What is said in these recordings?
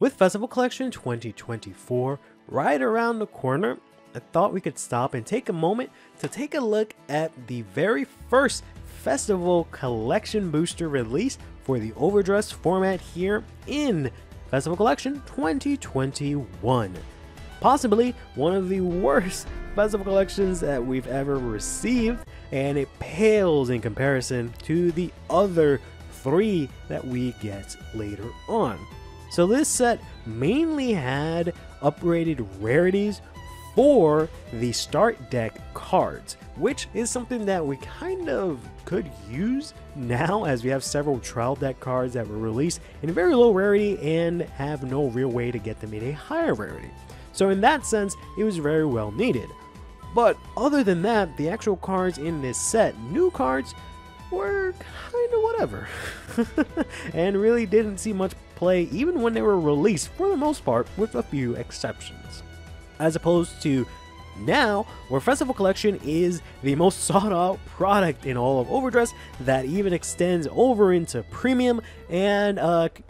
With Festival Collection 2024 right around the corner, I thought we could stop and take a moment to take a look at the very first Festival Collection booster release for the overdressed format here in Festival Collection 2021. Possibly one of the worst Festival Collections that we've ever received, and it pales in comparison to the other 3 that we get later on. So this set mainly had upgraded rarities for the start deck cards, which is something that we kind of could use now, as we have several trial deck cards that were released in a very low rarity and have no real way to get them in a higher rarity. So in that sense, it was very well needed. But other than that, the actual cards in this set, new cards, were kind of whatever. And really didn't see much play even when they were released, for the most part, with a few exceptions. As opposed to now, where Festival Collection is the most sought out product in all of Overdress, that even extends over into Premium and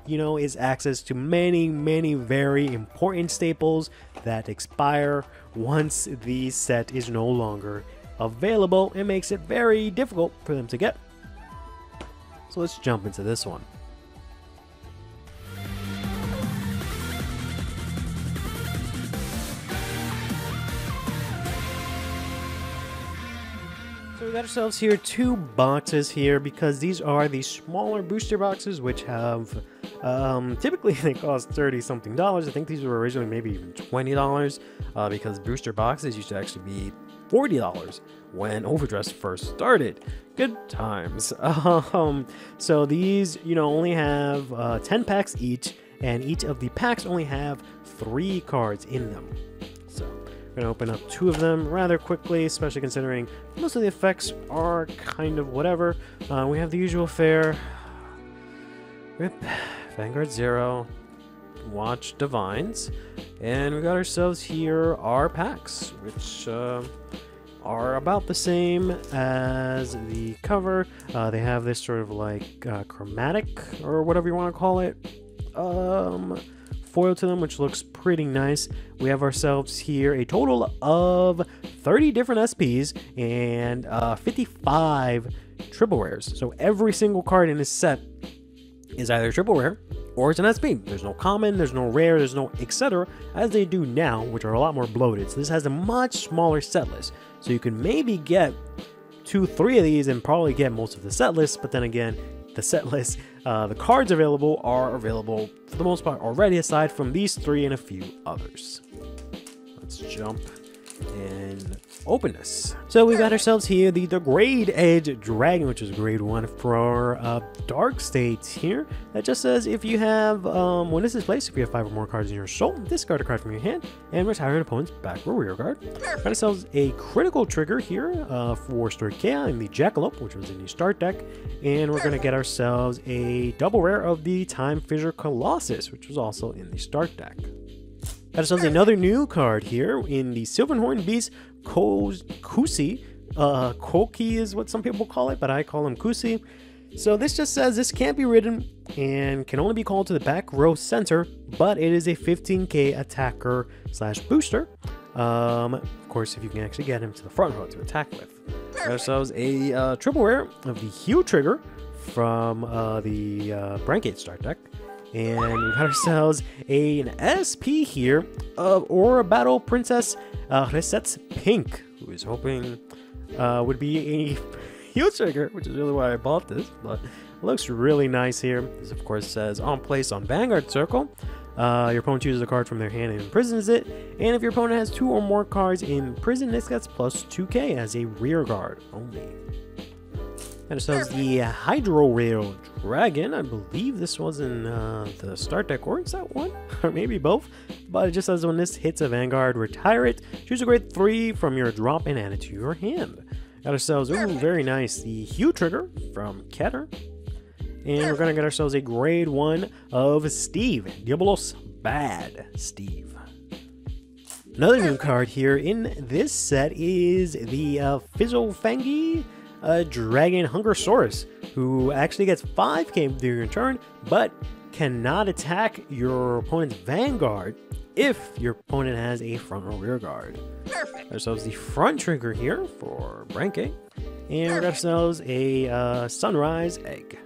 is access to many very important staples that expire once the set is no longer available, and makes it very difficult for them to get. So let's jump into this one. So we got ourselves here 2 boxes here, because these are the smaller booster boxes, which have typically they cost $30-something. I think these were originally maybe even $20, because booster boxes used to actually be $40 when Overdress first started. Good times. So these, only have 10 packs each, and each of the packs only have 3 cards in them. So we're gonna open up 2 of them rather quickly, especially considering most of the effects are kind of whatever. We have the usual fare. Rip, Vanguard 0, Watch Divines, and we got ourselves here our packs, which are about the same as the cover. They have this sort of like chromatic, or whatever you want to call it, foil to them, which looks pretty nice. We have ourselves here a total of 30 different SPs and 55 triple rares. So every single card in this set is either triple rare or it's an SP. There's no common, there's no rare, there's no etc. as they do now, which are a lot more bloated. So this has a much smaller set list. So you can maybe get 2-3 of these and probably get most of the set list, but then again, the set list, the cards available are available for the most part already, aside from these 3 and a few others. Let's jump and open this. So we got ourselves here the Degrade Edge Dragon, which is grade 1 for Dark States here. That just says if you have, when this is placed, if you have 5 or more cards in your soul, discard a card from your hand and retire an opponent's back or rear guard. Got ourselves a critical trigger here for Storkea in the Jackalope, which was in the start deck. And we're going to get ourselves a double rare of the Time Fissure Colossus, which was also in the start deck. Got ourselves another new card here in the Silverhorn Beast Kusi. Koki is what some people call it, but I call him Kusi. So this just says this can't be ridden and can only be called to the back row center, but it is a 15k attacker / booster. Of course, if you can actually get him to the front row to attack with. Got ourselves a triple rare of the Hue Trigger from the Brancade start deck. And we got ourselves an SP here of Aura Battle Princess Reset's Pink, who is hoping would be a Hue Trigger, which is really why I bought this, but it looks really nice here. This of course says on place on Vanguard Circle. Your opponent chooses a card from their hand and imprisons it, and if your opponent has 2 or more cards in prison, this gets plus 2k as a rear guard only. Got ourselves the Hydro Rail Dragon. I believe this was in the start deck, or is that one? Or maybe both. But it just says when this hits a Vanguard, retire it. Choose a grade 3 from your drop and add it to your hand. Got ourselves, ooh, very nice, the Hue Trigger from Keter. And we're going to get ourselves a grade 1 of Steve. Diabolos Bad Steve. Another new card here in this set is the Fizzlefangy Dragon Hungersaurus, who actually gets 5k during your turn, but cannot attack your opponent's Vanguard if your opponent has a front or rear guard. Perfect. Ourselves the front trigger here for Branke, and we got ourselves a Sunrise Egg.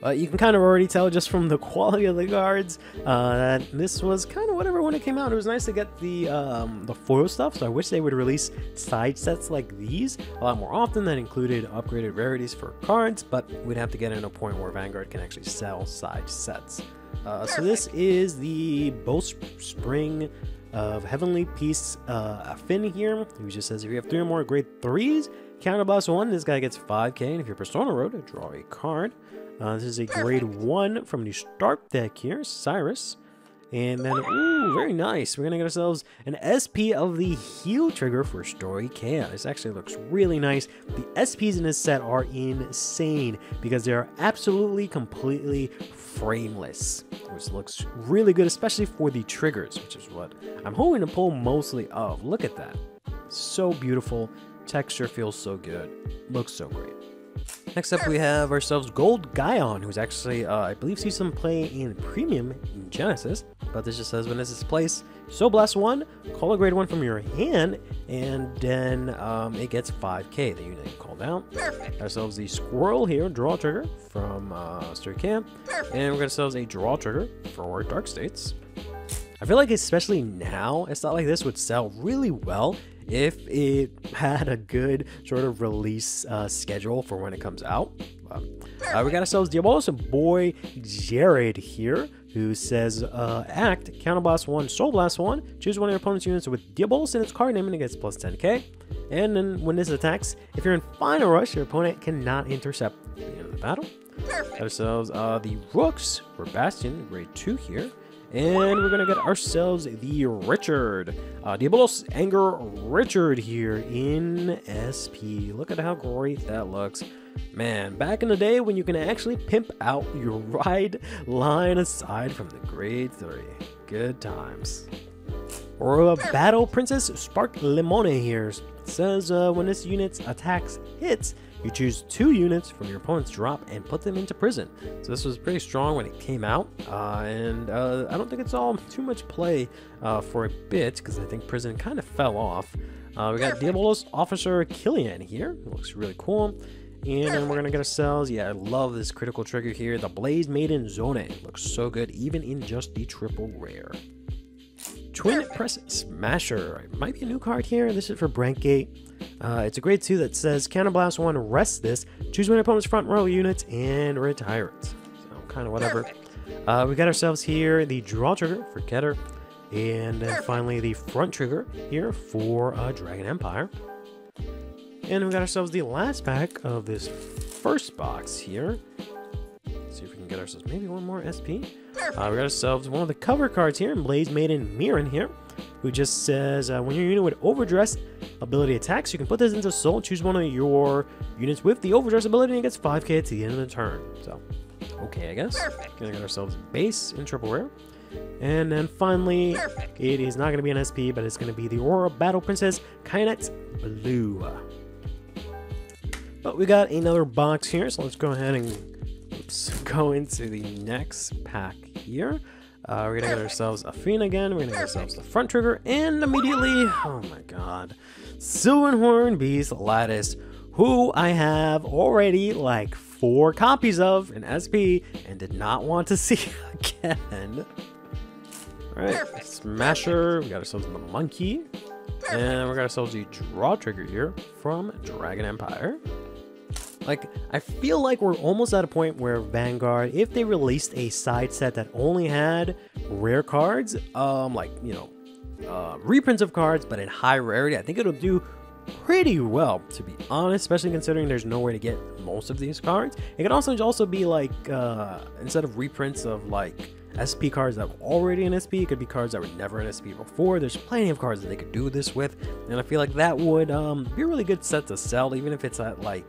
You can kind of already tell just from the quality of the cards that this was kind of whatever when it came out. It was nice to get the foil stuff, so I wish they would release side sets like these a lot more often that included upgraded rarities for cards, but we'd have to get in a point where Vanguard can actually sell side sets. So this is the Bowspring of Heavenly Peace Finn here. He just says if you have 3 or more grade 3s, counterblast 1, this guy gets 5k, and if you're Persona Road, draw a card. This is a grade 1 from the start deck here, Cyrus. And then, ooh, very nice. We're going to get ourselves an SP of the Heal trigger for Story Chaos. This actually looks really nice. The SPs in this set are insane because they are absolutely, completely frameless, which looks really good, especially for the triggers, which is what I'm hoping to pull mostly of. Look at that. So beautiful. Texture feels so good. Looks so great. Next up, we have ourselves Gold Gaion, who's actually, I believe, sees some play in Premium in Genesis. But this just says when this is placed, Soul Blast 1, call a grade 1 from your hand, and then it gets 5k, the unit you called out. Perfect. Ourselves the Squirrel here, draw trigger from Story Camp. And we're going ourselves a draw trigger for Dark States. I feel like especially now, a set like this would sell really well if it had a good sort of release schedule for when it comes out. We got ourselves Diabolos and boy Jared here, who says act, counterblast 1, soul blast 1, choose one of your opponent's units with Diabolos in its card name and it gets plus 10k. And then when this attacks, if you're in final rush, your opponent cannot intercept the end of the battle. Got ourselves the Rooks for Bastion, grade 2 here. And we're going to get ourselves the Richard. Diabolos Anger Richard here in SP. Look at how great that looks. Man, back in the day when you can actually pimp out your ride line aside from the grade 3. Good times. Or Battle Princess Spark Limone here. It says when this unit's attacks hits, you choose 2 units from your opponent's drop and put them into prison. So this was pretty strong when it came out, and I don't think it's all too much play for a bit, because I think prison kind of fell off. We got Diabolos Officer Killian here. It looks really cool. And then we're going to get ourselves, yeah, I love this critical trigger here, the Blaze Maiden Zone. Looks so good, even in just the triple rare. Twin Press Smasher. It might be a new card here. This is for Brankgate. It's a grade 2 that says Counterblast 1, rest this, choose one of your opponent's front row units, and retire it. So, kind of whatever. We got ourselves here the draw trigger for Keter, and then finally the front trigger here for Dragon Empire. And we got ourselves the last pack of this first box here. Let's see if we can get ourselves maybe one more SP. We got ourselves one of the cover cards here, Blaze Maiden Mirren here, who just says when your unit with Overdress ability attacks, you can put this into Soul, choose one of your units with the Overdress ability, and it gets 5k at the end of the turn. So, okay, I guess. Gonna get ourselves base in triple rare. And then finally, it is not going to be an SP, but it's going to be the Aurora Battle Princess Kainet Blue. But we got another box here, so let's go ahead and go into the next pack here. We're gonna get ourselves Athena again. We're gonna get ourselves the front trigger, and immediately, oh my god, Silverhorn Beast Lattice, who I have already like 4 copies of in SP and did not want to see again. Alright, Smasher, we got ourselves the Monkey, and we got ourselves the draw trigger here from Dragon Empire. Like, I feel like we're almost at a point where Vanguard, if they released a side set that only had rare cards, like, you know, reprints of cards, but in high rarity, I think it'll do pretty well, to be honest, especially considering there's nowhere to get most of these cards. It can also be like, instead of reprints of like SP cards that were already in SP, it could be cards that were never in SP before. There's plenty of cards that they could do this with, and I feel like that would be a really good set to sell, even if it's at like,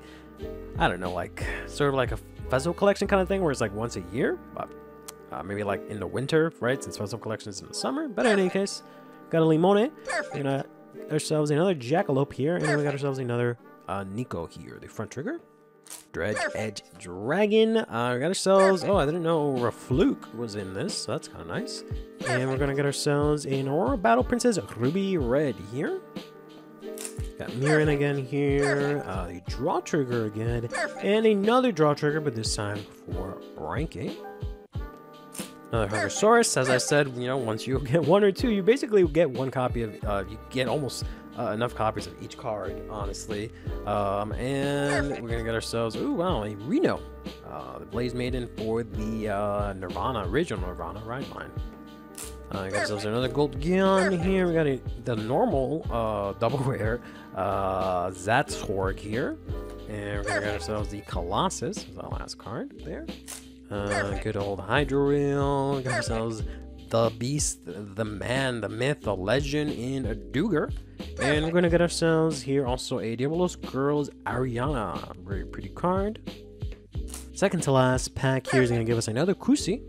I don't know, like sort of like a festival collection kind of thing where it's like once a year, but maybe like in the winter, right? Since festival collection is in the summer. But in any case, got a Limone. We got ourselves another Jackalope here, and then we got ourselves another Nico here, the front trigger. Dredge Edge Dragon. We got ourselves, oh, I didn't know Rafluke was in this, so that's kind of nice. And we're gonna get ourselves an Aurora Battle Princess Ruby Red here. Got Mirren again here, the Draw Trigger again, and another Draw Trigger, but this time for ranking. Another Hungersaurus. As I said, you know, once you get one or two, you basically get one copy of, you get almost enough copies of each card, honestly. And we're gonna get ourselves, ooh, wow, a Reno, the Blaze Maiden for the Nirvana, original Nirvana ride line. Got ourselves another Gold Gion here. We got the normal double rare Zatzorg here, and we're gonna get ourselves the Colossus, the last card there. Good old Hydro Got ourselves the Beast, the Man, the Myth, the Legend in a Duger. And we're gonna get ourselves here also a Diabolos Girls Ariana. Very pretty card. Second to last pack here is gonna give us another Kusi.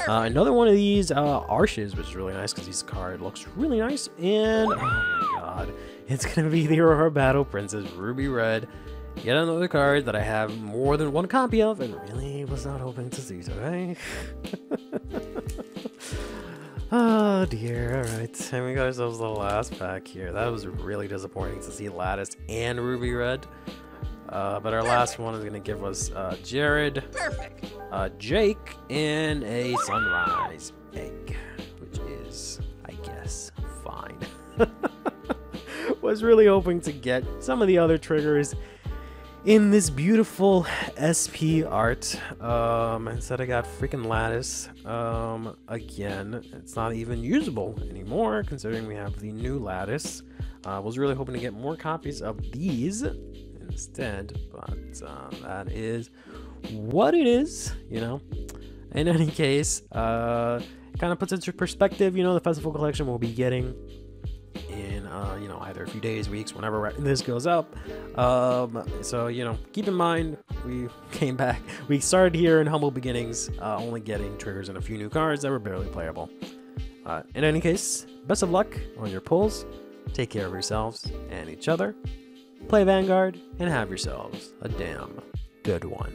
Another one of these Arches, which is really nice because this card looks really nice. And oh my god, it's gonna be the Aurora Battle Princess Ruby Red. Yet another card that I have more than one copy of and really was not hoping to see today. Oh dear, alright. And we got ourselves the last pack here. That was really disappointing to see Lattice and Ruby Red. But our last one is going to give us Jared, Jake, and a Sunrise Egg, which is, I guess, fine. Was really hoping to get some of the other triggers in this beautiful SP art. Instead I got freaking Lattice. Again, it's not even usable anymore considering we have the new Lattice. Was really hoping to get more copies of these instead, but that is what it is, you know. In any case, it kind of puts into perspective, you know, the festival collection we'll be getting in you know, either a few days, weeks, whenever this goes up. So, you know, keep in mind, we came back, we started here in humble beginnings, only getting triggers and a few new cards that were barely playable. In any case, best of luck on your pulls, take care of yourselves and each other, play Vanguard, and have yourselves a damn good one.